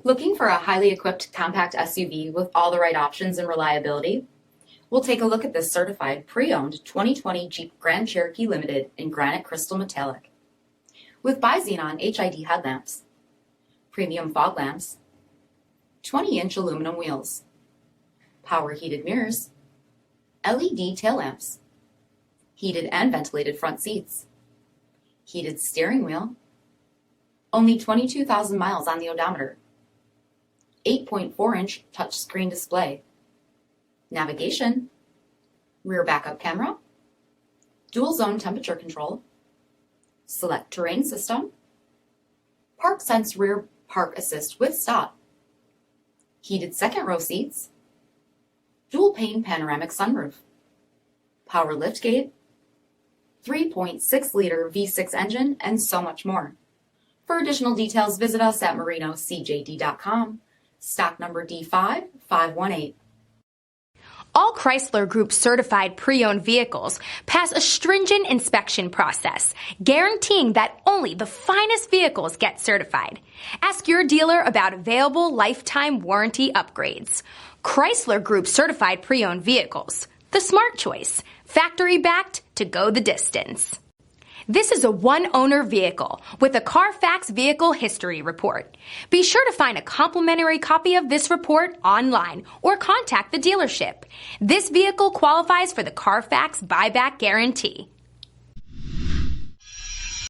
Looking for a highly equipped compact SUV with all the right options and reliability? We'll take a look at this certified pre-owned 2020 Jeep Grand Cherokee Limited in granite crystal metallic. With BI-XENON HID headlamps, premium fog lamps, 20-inch aluminum wheels, power heated mirrors, LED tail lamps, heated and ventilated front seats, heated steering wheel, only 22,000 miles on the odometer, 8.4-inch touchscreen display, navigation, rear backup camera, dual zone temperature control, SELEC-TERRAIN system, Park Sense rear park assist with stop, heated second row seats, dual pane panoramic sunroof, power liftgate, 3.6-liter V6 engine, and so much more. For additional details, visit us at marinocjd.com, stock number D5518. All Chrysler Group certified pre-owned vehicles pass a stringent inspection process, guaranteeing that only the finest vehicles get certified. Ask your dealer about available lifetime warranty upgrades. Chrysler Group certified pre-owned vehicles, the smart choice, factory backed to go the distance. This is a one-owner vehicle with a CARFAX vehicle history report. Be sure to find a complimentary copy of this report online or contact the dealership. This vehicle qualifies for the CARFAX buyback guarantee.